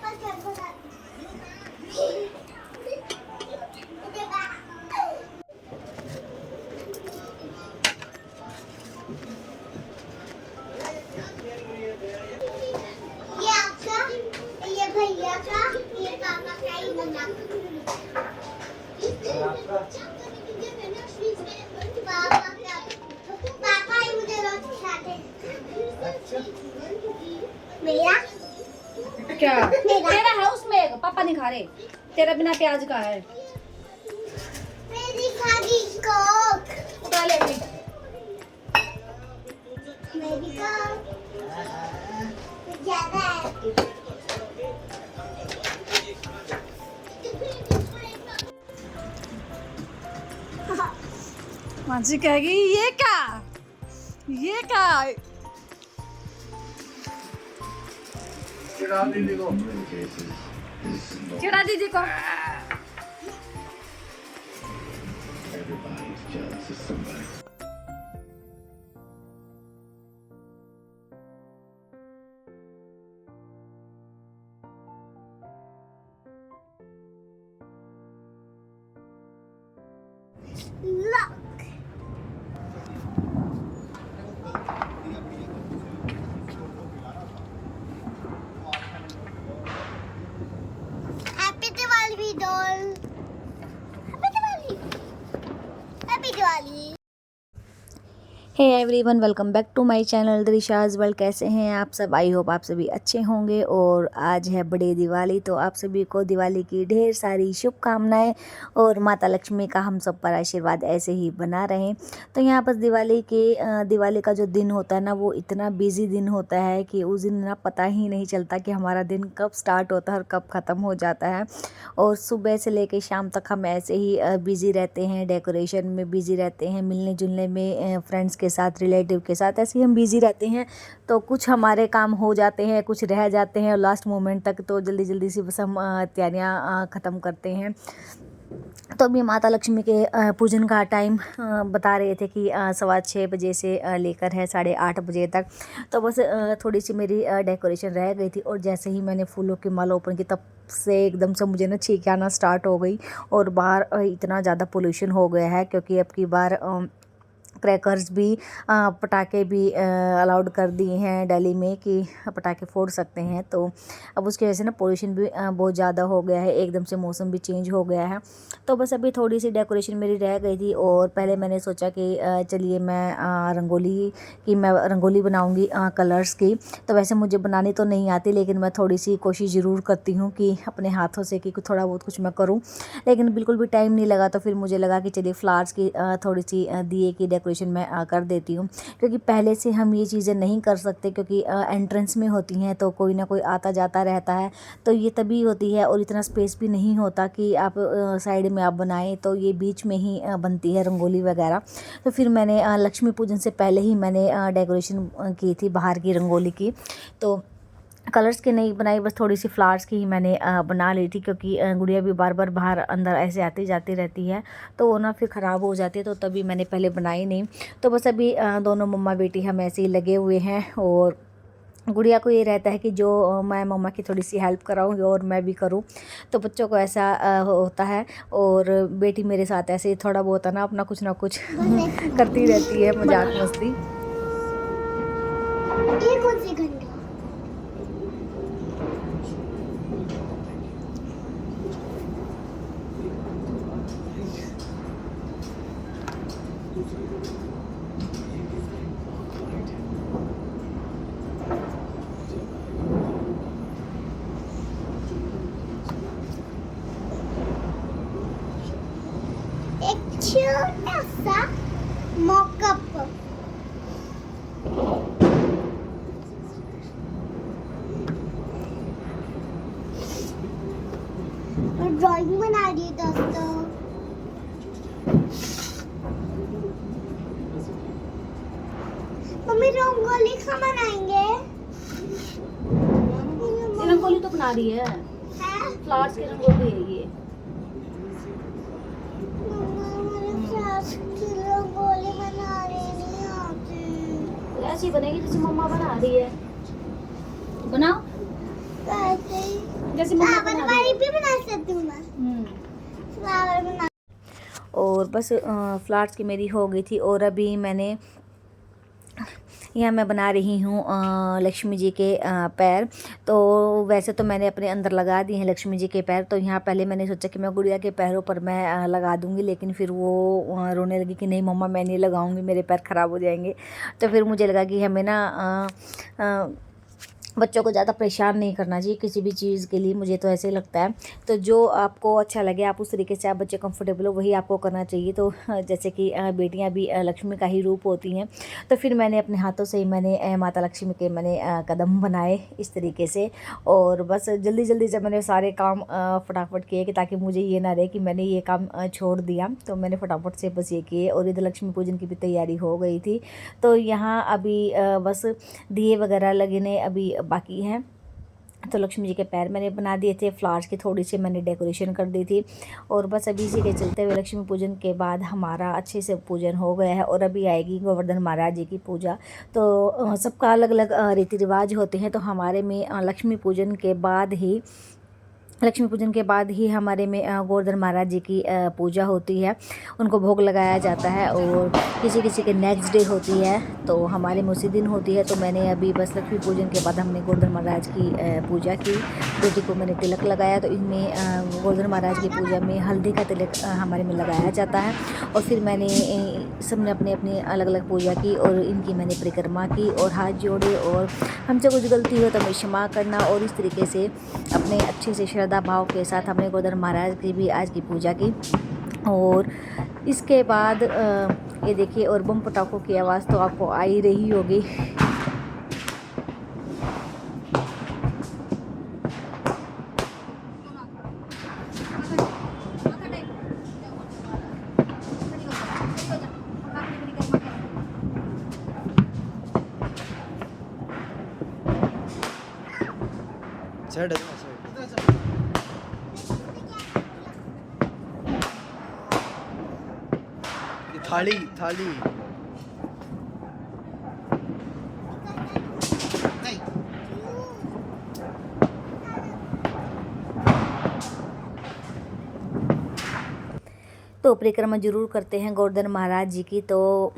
ये आपका, ये भैया का, ये पापा का, ये मम्मा का। पापा ही मुझे रोज खिलाते हैं। मेरा क्या मेरा तेरा है उसमें? पापा नहीं खा रहे, तेरा बिना प्याज का है। मेरी खागी कोक, उठा ले अपनी। मेरी कोक ज्यादा है। मानसी कहेगी ये क्या, ये क्या? चिढ़ा दीदी को। चिढ़ा दीदी को। Everybody's jealous of somebody. Look. Happy Diwali, doll. Happy Diwali. Happy Diwali. Hey everyone, welcome back to my channel Drisha's world. कैसे हैं आप सब? आई होप आप सभी अच्छे होंगे। और आज है बड़ी दिवाली, तो आप सभी को दिवाली की ढेर सारी शुभकामनाएं और माता लक्ष्मी का हम सब पर आशीर्वाद ऐसे ही बना रहें। तो यहाँ पर दिवाली का जो दिन होता है ना, वो इतना बिजी दिन होता है कि उस दिन ना पता ही नहीं चलता कि हमारा दिन कब स्टार्ट होता है और कब ख़त्म हो जाता है। और सुबह से लेकर शाम तक हम ऐसे ही बिज़ी रहते हैं, डेकोरेशन में बिज़ी रहते हैं, मिलने जुलने में फ्रेंड्स के साथ, रिलेटिव के साथ, ऐसे ही हम बिज़ी रहते हैं। तो कुछ हमारे काम हो जाते हैं, कुछ रह जाते हैं और लास्ट मोमेंट तक तो जल्दी जल्दी से बस हम तैयारियां ख़त्म करते हैं। तो अभी माता लक्ष्मी के पूजन का टाइम बता रहे थे कि 6:15 बजे से लेकर है 8:30 बजे तक। तो बस थोड़ी सी मेरी डेकोरेशन रह गई थी और जैसे ही मैंने फूलों की माला ओपन की, तब से एकदम से मुझे ना छींकें आना स्टार्ट हो गई। और बाहर इतना ज़्यादा पोल्यूशन हो गया है, क्योंकि अब की बार क्रैकर्स भी, पटाखे भी अलाउड कर दिए हैं दिल्ली में कि पटाखे फोड़ सकते हैं। तो अब उसकी वजह से ना पोल्यूशन भी बहुत ज़्यादा हो गया है, एकदम से मौसम भी चेंज हो गया है। तो बस अभी थोड़ी सी डेकोरेशन मेरी रह गई थी और पहले मैंने सोचा कि चलिए मैं रंगोली बनाऊंगी कलर्स की। तो वैसे मुझे बनानी तो नहीं आती, लेकिन मैं थोड़ी सी कोशिश ज़रूर करती हूँ कि अपने हाथों से कि थोड़ा बहुत कुछ मैं करूँ। लेकिन बिल्कुल भी टाइम नहीं लगा। तो फिर मुझे लगा कि चलिए फ्लावर्स की थोड़ी सी दिए की डेकोरेशन मैं कर देती हूँ, क्योंकि पहले से हम ये चीज़ें नहीं कर सकते, क्योंकि एंट्रेंस में होती हैं तो कोई ना कोई आता जाता रहता है। तो ये तभी होती है और इतना स्पेस भी नहीं होता कि आप साइड में आप बनाएं, तो ये बीच में ही बनती है रंगोली वगैरह। तो फिर मैंने लक्ष्मी पूजन से पहले ही मैंने डेकोरेशन की थी बाहर की रंगोली की। तो कलर्स की नहीं बनाई, बस थोड़ी सी फ्लावर्स की ही मैंने बना ली थी, क्योंकि गुड़िया भी बार बार बाहर अंदर ऐसे आती जाती रहती है, तो वो ना फिर ख़राब हो जाती है। तो तभी मैंने पहले बनाई नहीं। तो बस अभी दोनों मम्मा बेटी हम ऐसे ही लगे हुए हैं। और गुड़िया को ये रहता है कि जो मैं मम्मा की थोड़ी सी हेल्प कराऊंगी और मैं भी करूं। तो बच्चों को ऐसा होता है। और बेटी मेरे साथ ऐसे थोड़ा बहुत है ना, अपना कुछ ना कुछ करती रहती है, मजाक मस्ती। ये कौन सी घंटी? एक छोटा सा मॉकअप। ड्राइंग बना रही है दोस्तों। मम्मी रंगोली कहाँ बनाएंगे? रंगोली तो बना रही है, हैं? फ्लावर्स की रंगोली है ये। मम्मा मेरे क्लास की रंगोली बनाने नहीं आती। ऐसी ही बनेगी जैसे मम्मा बना रही है। बनाओ कैसे? जैसे जैसे मम्मा फ्लावर बना वाली भी बना सकती हूँ मैं। फ्लावर बना। और बस फ्लावर्स की मेरी हो गई थी। और अभी मैंने यहाँ मैं बना रही हूँ लक्ष्मी जी के पैर। तो वैसे तो मैंने अपने अंदर लगा दिए हैं लक्ष्मी जी के पैर। तो यहाँ पहले मैंने सोचा कि मैं गुड़िया के पैरों पर मैं लगा दूँगी, लेकिन फिर वो रोने लगी कि नहीं मम्मा मैं नहीं लगाऊँगी, मेरे पैर ख़राब हो जाएंगे। तो फिर मुझे लगा कि हमें ना बच्चों को ज़्यादा परेशान नहीं करना चाहिए किसी भी चीज़ के लिए, मुझे तो ऐसे लगता है। तो जो आपको अच्छा लगे आप उस तरीके से आप बच्चे कंफर्टेबल हो वही आपको करना चाहिए। तो जैसे कि बेटियां भी लक्ष्मी का ही रूप होती हैं। तो फिर मैंने अपने हाथों से ही मैंने माता लक्ष्मी के मैंने कदम बनाए इस तरीके से। और बस जल्दी जल्दी से मैंने सारे काम फटाफट किए कि ताकि मुझे ये ना रहे कि मैंने ये काम छोड़ दिया। तो मैंने फटाफट से बस ये किए। और इधर लक्ष्मी पूजन की भी तैयारी हो गई थी। तो यहाँ अभी बस दिए वगैरह लगने अभी बाकी हैं। तो लक्ष्मी जी के पैर मैंने बना दिए थे, फ्लावर्स की थोड़ी सी मैंने डेकोरेशन कर दी थी। और बस अभी इसी के चलते हुए लक्ष्मी पूजन के बाद हमारा अच्छे से पूजन हो गया है। और अभी आएगी गोवर्धन महाराज जी की पूजा। तो सबका अलग अलग रीति रिवाज होते हैं। तो हमारे में लक्ष्मी पूजन के बाद ही हमारे में गोवर्धन महाराज जी की पूजा होती है, उनको भोग लगाया जाता है। और किसी किसी के नेक्स्ट डे होती है, तो हमारे में उसी दिन होती है। तो मैंने अभी बस लक्ष्मी पूजन के बाद हमने गोवर्धन महाराज की पूजा की, बेटी को मैंने तिलक लगाया। तो इनमें गोवर्धन महाराज की पूजा में हल्दी का तिलक हमारे में लगाया जाता है। और फिर मैंने सबने अपने अपनी अलग अलग पूजा की और इनकी मैंने परिक्रमा की और हाथ जोड़े। और हमसे कुछ गलती हो तो हमें क्षमा करना। और इस तरीके से अपने अच्छे से श्रद्धा भाव के साथ हमने गोवर्धन महाराज की भी आज की पूजा की। और इसके बाद ये देखिए, और बम पटाखों की आवाज़ तो आपको आ ही रही होगी। थाली थाली तो परिक्रमा जरूर करते हैं गोवर्धन महाराज जी की। तो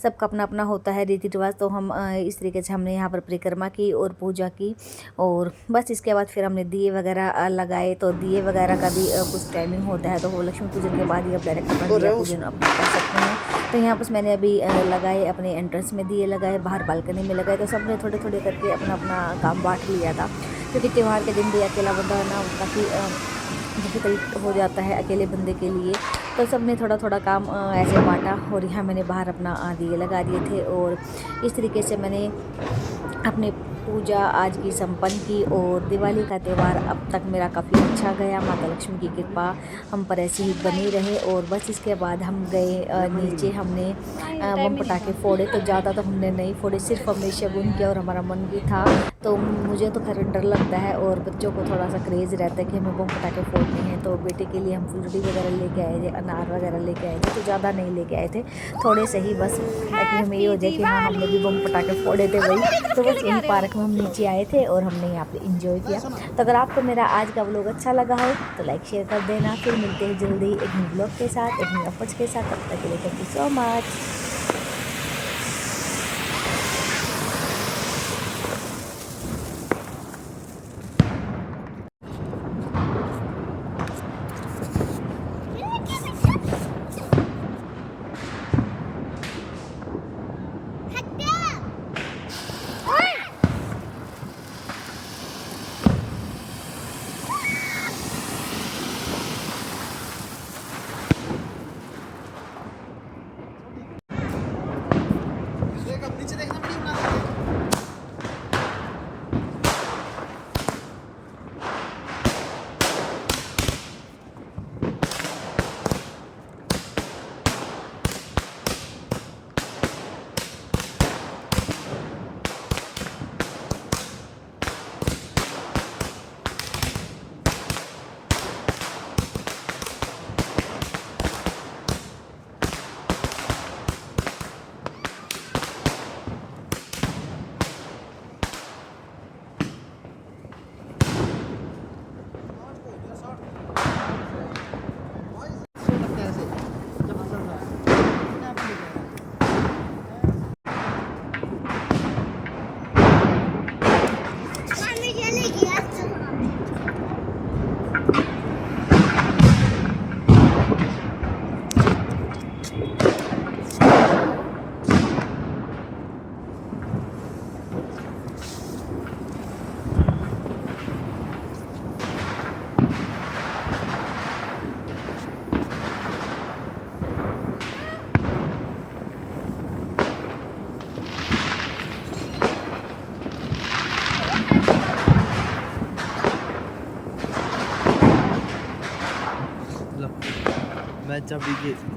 सबका अपना अपना होता है रीति रिवाज। तो हम इस तरीके से हमने यहाँ पर परिक्रमा की और पूजा की। और बस इसके बाद फिर हमने दिए वगैरह लगाए। तो दिए वगैरह का भी कुछ टाइमिंग होता है। तो वो लक्ष्मी पूजन के बाद ही आप डायरेक्ट अपना दिया पूजन अपना कर सकते हैं। तो यहाँ पर मैंने अभी लगाए, अपने एंट्रेंस में दिए लगाए, बाहर बालकनी में लगाए। तो सबने थोड़े थोड़े करके अपना अपना काम बांट लिया था, क्योंकि त्यौहार के दिन भी अकेला बंदा ना काफ़ी डिफ़िकल्ट हो जाता है अकेले बंदे के लिए। तो सब ने थोड़ा थोड़ा काम ऐसे बांटा। और यहाँ मैंने बाहर अपना दिए लगा दिए थे। और इस तरीके से मैंने अपनी पूजा आज की संपन्न की। और दिवाली का त्यौहार अब तक मेरा काफ़ी अच्छा गया। माता लक्ष्मी की कृपा हम पर ऐसी ही बनी रहे। और बस इसके बाद हम गए नीचे, हमने बम पटाखे फोड़े। तो ज़्यादा तो हमने नहीं फोड़े, सिर्फ हमने शगुन किया और हमारा मन भी था। तो मुझे तो खैर डर लगता है और बच्चों को थोड़ा सा क्रेज़ रहता है कि हमें बम पटाखे फोड़ने हैं। तो बेटे के लिए हम फुलझड़ी वगैरह लेके आए थे, अनार वगैरह लेके आए थे। तो ज़्यादा नहीं लेके आए थे, थोड़े से ही बस, ताकि हमें ये हो जाए कि हाँ हमने भी बम पटाखे फोड़े थे वही। तो बस यही पार्क में हम नीचे आए थे और हमने यहाँ पे इंजॉय किया। तो अगर आपको मेरा आज का व्लॉग अच्छा लगा हो तो लाइक शेयर कर देना। फिर मिलते हैं जल्दी एक न्यू व्लॉग के साथ, एक न्यू ऑफर्स के साथ। तब तक के लिए थैंक यू सो मच। मैं चाबी